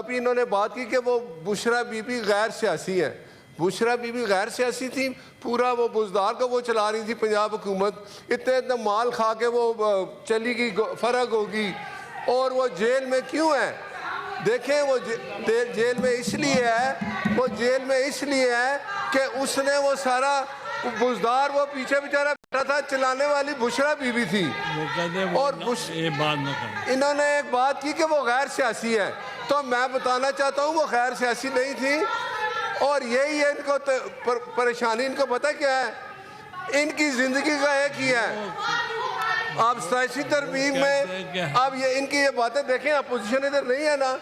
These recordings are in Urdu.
ابھی انہوں نے بات کی کہ وہ بشرا بی بی غیر سیاسی ہے. بشرا بی بی غیر سیاسی تھی, پورا وہ بزدار کو وہ چلا رہی تھی پنجاب حکومت, اتنا مال کھا کے وہ چلی گئی, فرق ہوگی. اور وہ جیل میں کیوں ہے؟ دیکھیں وہ جیل میں اس لیے ہے, وہ جیل میں اس لیے ہے کہ اس نے وہ سارا بزدار وہ پیچھے بیچارہ بیٹھا تھا, چلانے والی بشرا بی بی تھی. اور انہوں نے ایک بات کی کہ وہ غیر سیاسی ہے, تو میں بتانا چاہتا ہوں وہ غیر سیاسی نہیں تھی. اور یہی ہے ان کو پریشانی, ان کو پتہ کیا ہے, ان کی زندگی کا ایک ہی ہے. آپ سیاسی ترمیم میں اب یہ ان کی یہ باتیں دیکھیں, اپوزیشن ادھر نہیں ہے نا,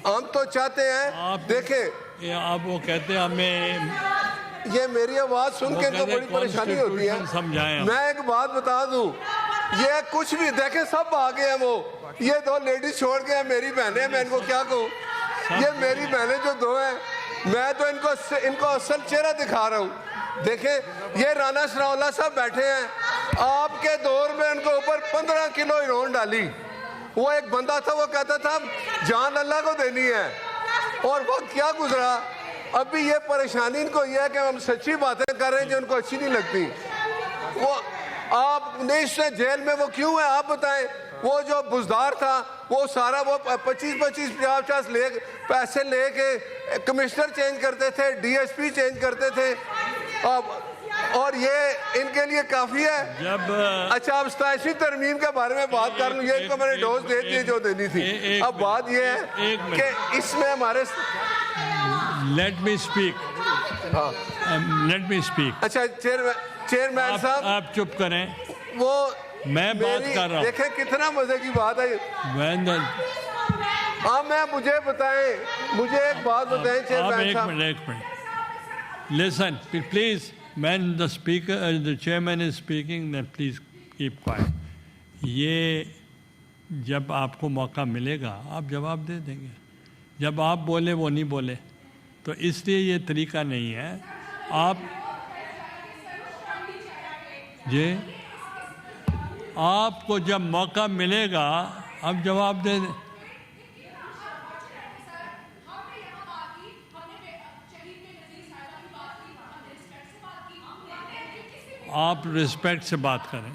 ہم تو چاہتے ہیں دیکھیں آپ وہ کہتے ہیں ہمیں, یہ میری آواز سن کے ان کو بڑی پریشانی ہوتی ہے. میں ایک بات بتا دوں, یہ کچھ بھی دیکھیں سب آگے ہیں, وہ یہ دو لیڈیز چھوڑ کے ہیں, میری بہنیں, میں ان کو کیا کہوں, یہ میری بہنیں جو دو ہیں, میں تو ان کو اصل چہرہ دکھا رہا ہوں. دیکھیں یہ رانا ثناءاللہ صاحب بیٹھے ہیں, آپ کے دور میں ان کو اوپر 15 کلو ہیروئن ڈالی. وہ ایک بندہ تھا, وہ کہتا تھا جان اللہ کو دینی ہے, اور وقت کیا گزرا. ابھی یہ پریشانی ان کو یہ ہے کہ ہم سچی باتیں کر رہے ہیں جو ان کو اچھی نہیں لگتی. وہ آپ نے اس نے جیل میں وہ کیوں ہے آپ بتائیں. وہ جو بزدار تھا وہ سارا وہ 25-50 پیسے لے کے کمشنر چینج کرتے تھے, ڈی ایس پی چینج کرتے تھے, اور یہ ان کے لیے کافی ہے. اچھا اب ستائشی ترمیم کے بارے میں بات کر لوں, یہ ان کو میں نے ڈوز دے دی جو دینی تھی. اب بات یہ ہے کہ اس میں ہمارے let me speak, let me speak. اچھا چیئرمین صاحب آپ چپ کریں, وہ میں بات کر رہا ہوں. دیکھیں کتنا مزے کی بات ہے. ہاں میں مجھے بتائیں, مجھے ایک بات بتائیں چیئرمین صاحب. ایک minute listen please, when the speaker the chairman is speaking then please keep quiet. یہ جب آپ کو موقع ملے گا آپ جواب دے دیں گے, جب آپ بولے وہ نہیں بولے, تو اس لیے یہ طریقہ نہیں ہے. آپ جی آپ کو جب موقع ملے گا آپ جواب دے دیں. آپ رسپیکٹ سے بات کریں.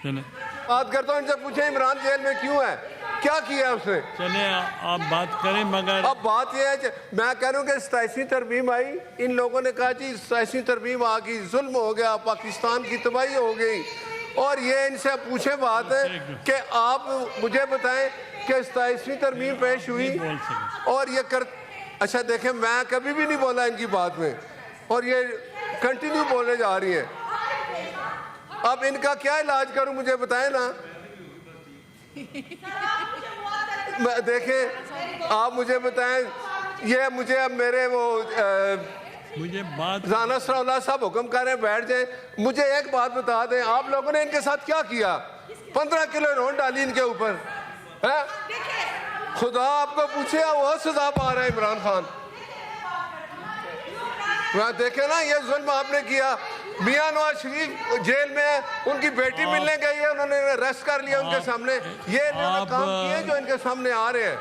چلیں بات کرتا ہوں, ان سے پوچھیں عمران جیل میں کیوں ہے, کیا کیا اس نے. چلیں آپ بات کریں, مگر اب بات یہ ہے میں کہہ رہا ہوں کہ ستائشی ترمیم آئی, ان لوگوں نے کہا جی ستائشی ترمیم آ گئی, ظلم ہو گیا, پاکستان کی تباہی ہو گئی. اور یہ ان سے پوچھے بات ہے کہ آپ مجھے بتائیں کہ ستائشی ترمیم پیش ہوئی اور یہ اچھا دیکھیں میں کبھی بھی نہیں بولا ان کی بات میں, اور یہ کنٹینیو بولنے جا رہی ہیں. اب ان کا کیا علاج کروں مجھے بتائیں نا. دیکھیں آپ مجھے بتائیں, یہ مجھے اب میرے وہ مجھے بات رانا ثناءاللہ صاحب حکم کر رہے ہیں بیٹھ جائیں. مجھے ایک بات بتا دیں, آپ لوگوں نے ان کے ساتھ کیا کیا, 15 کلو ہیروئن ڈالی ان کے اوپر. خدا آپ کو پوچھے وہ سزا پا رہے ہیں عمران خان. دیکھیں نا یہ ظلم آپ نے کیا. میاں نواز شریف جیل میں ہے, ان کی بیٹی ملنے گئی ہے, انہوں نے ریسٹ کر لیا ان کے سامنے. یہ انہوں نے کام کیے جو ان کے سامنے آ رہے ہیں.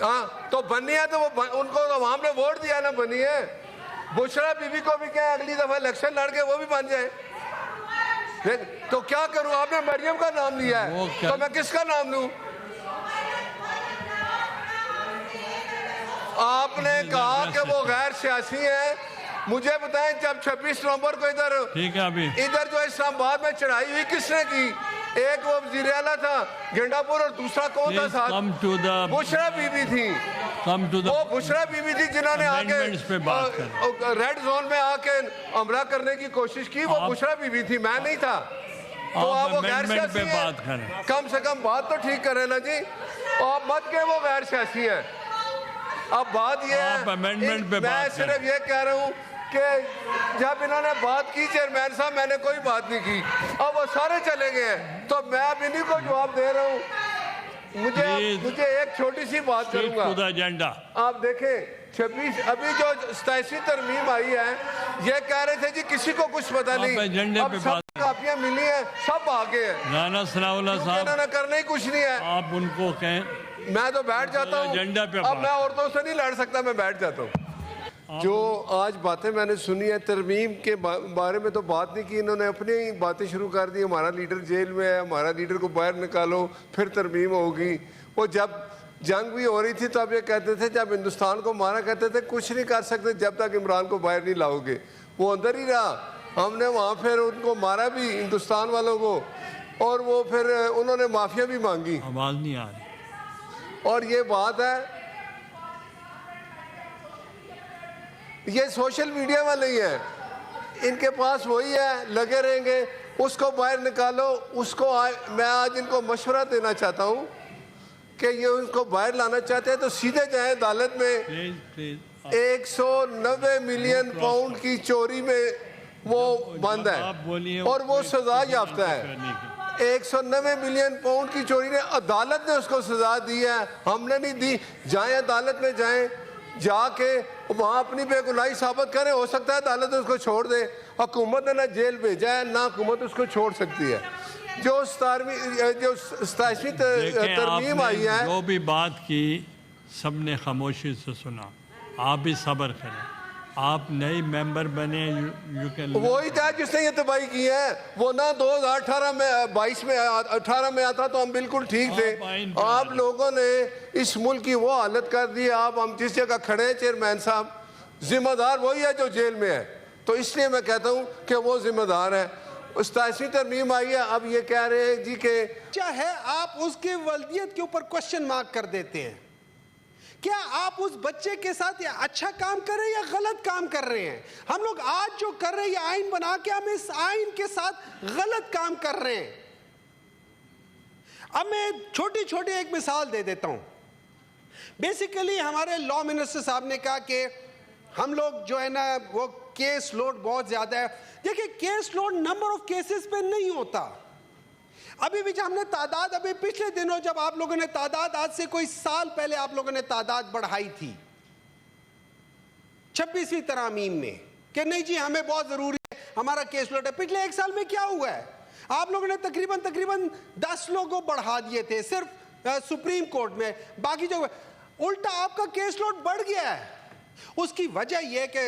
ہاں تو بنی ہے تو ان کو عوام نے ووٹ دیا نا, بنی ہے. بشرا بی بی کو بھی کہیں اگلی دفعہ الیکشن لڑ کے وہ بھی بن جائیں. تو کیا کروں, آپ نے مریم کا نام لیا ہے تو میں کس کا نام لوں. آپ نے کہا کہ وہ غیر سیاسی ہیں. مجھے بتائیں جب 26 نومبر کو ادھر جو اسلام آباد میں چڑھائی ہوئی کس نے کی, ایک وہ وزیر اعلیٰ تھا گنڈا پور اور دوسرا کون تھا ساتھ, بشرا بی بی تھی. وہ بشرا بی بی تھی جنہوں نے آ کے ریڈ زون میں آ کے حملہ کرنے کی کوشش کی, وہ بشرا بی بی تھی, میں نہیں تھا. تو آپ وہ غیر سیاسی ہیں, کم سے کم بات تو ٹھیک کریں نا جی. آپ مت کہ وہ غیر سیاسی ہیں. اب بات یہ ہے, میں صرف یہ کہہ رہا ہوں کہ جب انہوں نے بات کی چیئرمین صاحب, میں نے کوئی بات نہیں کی, اب وہ سارے چلے گئے ہیں, تو میں اب انہی کو جواب دے رہا ہوں. مجھے ایک چھوٹی سی بات کروں گا. آپ دیکھیں 26 ابھی جو 87 ترمیم آئی ہے یہ کہہ رہے تھے جی کسی کو کچھ پتہ نہیں, ایجنڈے اب پہ سب کاپیاں ملی ہیں, سب آگے ہیں, رانا ثناء اللہ صاحب انہوں نے کرنا ہی کچھ نہیں ہے. آپ ان کو کہیں میں تو بیٹھ جاتا ہوں, ایجنڈا پہ اب میں عورتوں سے نہیں لڑ سکتا, میں بیٹھ جاتا ہوں. جو آج باتیں میں نے سنی ہیں ترمیم کے بارے میں تو بات نہیں کی, انہوں نے اپنی ہی باتیں شروع کر دی. ہمارا لیڈر جیل میں ہے, ہمارا لیڈر کو باہر نکالو پھر ترمیم ہوگی. وہ جب جنگ بھی ہو رہی تھی تو اب یہ کہتے تھے, جب ہندوستان کو مارا کہتے تھے کچھ نہیں کر سکتے جب تک عمران کو باہر نہیں لاؤ گے. وہ اندر ہی رہا, ہم نے وہاں پھر ان کو مارا بھی ہندوستان والوں کو, اور وہ پھر انہوں نے معافیا بھی مانگی. آواز نہیں آ رہی. اور یہ بات ہے, یہ سوشل میڈیا والے ہی ہیں, ان کے پاس وہی ہے, لگے رہیں گے اس کو باہر نکالو, اس کو میں آج ان کو مشورہ دینا چاہتا ہوں کہ یہ ان کو باہر لانا چاہتے ہیں تو سیدھے جائیں عدالت میں. 190 ملین پاؤنڈ کی چوری میں وہ بند ہے اور وہ سزا یافتہ ہے. 190 ملین پاؤنڈ کی چوری نے عدالت نے اس کو سزا دی ہے, ہم نے نہیں دی. جائیں عدالت میں جائیں, جا کے وہاں اپنی بے گناہی ثابت کریں, ہو سکتا ہے عدالت اس کو چھوڑ دے. حکومت نے نہ جیل بھیجا ہے نہ حکومت اس کو چھوڑ سکتی ہے. جو 87 ترمیم آئی ہے, جو بھی بات کی سب نے خاموشی سے سنا. آپ بھی صبر کریں, آپ نئی ممبر بنے, وہی تھا جس نے یہ تباہی کی ہے. وہ نہ 2018 میں 22 میں 18 میں آتا تو ہم بالکل ٹھیک تھے. آپ لوگوں نے اس ملک کی وہ حالت کر دی. آپ ہم جس جگہ کھڑے ہیں چیئرمین صاحب, ذمہ دار وہی ہے جو جیل میں ہے, تو اس لیے میں کہتا ہوں کہ وہ ذمہ دار ہے. 87 ترمیم آئی ہے, اب یہ کہہ رہے ہیں جی کہ چاہے آپ اس کے والدیت کے اوپر کوشچن مارک کر دیتے ہیں. کیا آپ اس بچے کے ساتھ یا اچھا کام کر رہے ہیں یا غلط کام کر رہے ہیں؟ ہم لوگ آج جو کر رہے ہیں یہ آئین بنا کے ہم اس آئین کے ساتھ غلط کام کر رہے ہیں. اب میں چھوٹی چھوٹی ایک مثال دے دیتا ہوں. بیسیکلی ہمارے لا منسٹر صاحب نے کہا کہ ہم لوگ جو ہے نا وہ کیس لوڈ بہت زیادہ ہے. دیکھیں case load number of cases پہ نہیں ہوتا. ابھی بھی ہم نے تعداد, ابھی پچھلے دنوں جب آپ لوگوں نے تعداد, آج سے کوئی سال پہلے آپ لوگوں نے تعداد بڑھائی تھی 26ویں ترامیم میں کہ نہیں جی ہمیں بہت ضروری ہے, ہمارا کیس لوڈ ہے. پچھلے ایک سال میں کیا ہوا ہے؟ آپ لوگوں نے تقریباً 10 لوگوں بڑھا دیے تھے صرف سپریم کورٹ میں, باقی جو الٹا آپ کا کیس لوڈ بڑھ گیا ہے. اس کی وجہ یہ کہ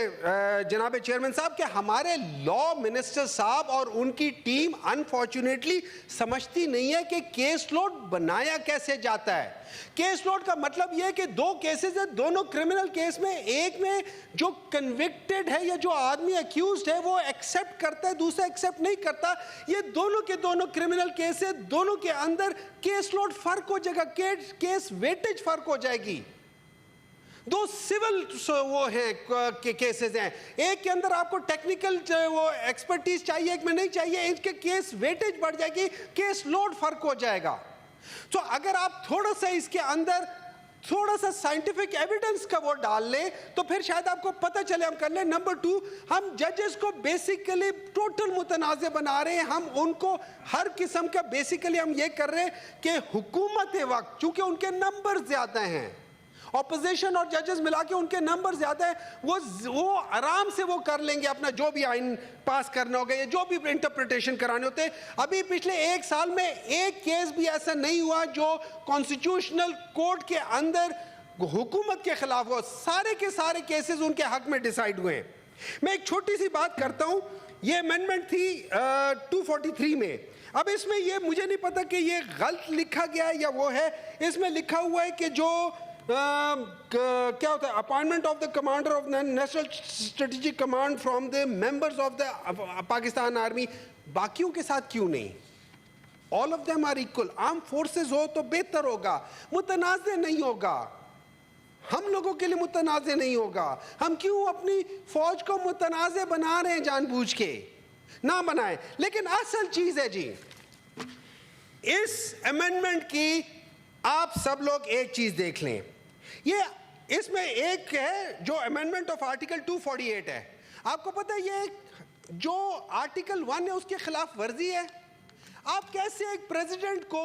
جناب چیئرمین صاحب کہ ہمارے لا منسٹر صاحب اور ان کی ٹیم انفارچونیٹلی سمجھتی نہیں ہے کہ کیس لوڈ بنایا کیسے جاتا ہے. کیس لوڈ کا مطلب یہ ہے کہ 2 کیسز ہیں, دونوں کرمنل کیس میں, ایک میں جو کنوکٹڈ ہے یا جو آدمی ایکیوزڈ ہے وہ ایکسیپٹ کرتا ہے, دوسرا ایکسیپٹ نہیں کرتا. یہ دونوں کے دونوں کرمنل کیس ہے, دونوں کے اندر کیس لوڈ فرق ہو جائے گا, کیس ویٹیج فرق ہو جائے گی. 2 سول وہ ہیں کیسز ہیں, ایک کے اندر آپ کو ٹیکنیکل وہ ایکسپرٹیز چاہیے, ایک میں نہیں چاہیے. ان کے کیس ویٹیج بڑھ جائے گی, کیس لوڈ فرق ہو جائے گا. تو اگر آپ تھوڑا سا اس کے اندر تھوڑا سا سائنٹیفک ایویڈنس کا وہ ڈال لیں تو پھر شاید آپ کو پتہ چلے. ہم کر لیں. نمبر 2, ہم ججز کو بیسیکلی ٹوٹل متنازع بنا رہے ہیں. ہم ان کو ہر قسم کا بیسیکلی ہم یہ کر رہے ہیں کہ حکومت وقت چونکہ ان کے نمبر زیادہ ہیں, اپوزیشن اور ججز ملا کے ان کے نمبر زیادہ ہیں, وہ آرام سے وہ کر لیں گے اپنا جو بھی آئین پاس کرنا ہوگا یا جو بھی انٹرپریٹیشن کرانے ہوتے ہیں. ابھی پچھلے 1 سال میں ایک کیس بھی ایسا نہیں ہوا جو کانسٹیٹیوشنل کورٹ کے اندر حکومت کے خلاف ہوا. سارے کے سارے کیسز ان کے حق میں ڈیسائیڈ ہوئے ہیں. میں ایک چھوٹی سی بات کرتا ہوں. یہ امینڈمنٹ تھی 243 میں. اب اس میں یہ مجھے نہیں پتا کہ یہ غلط لکھا گیا ہے یا وہ ہے. اس میں لکھا ہوا ہے کہ جو کیا ہوتا ہے appointment of the commander of national strategic command from the members of the Pakistan army, باقیوں کے ساتھ کیوں نہیں؟ All of them are equal. Arm forces ہو تو بہتر ہوگا, متنازع نہیں ہوگا, ہم لوگوں کے لیے متنازع نہیں ہوگا. ہم کیوں اپنی فوج کو متنازع بنا رہے ہیں؟ جان بوجھ کے نہ بنائیں. لیکن اصل چیز ہے جی اس امینڈمنٹ کی, آپ سب لوگ ایک چیز دیکھ لیں. یہ اس میں ایک ہے جو امینڈمنٹ آف آرٹیکل 248 ہے. آپ کو پتہ ہے یہ جو آرٹیکل 1 ہے اس کے خلاف ورزی ہے. آپ کیسے ایک پریزیڈنٹ کو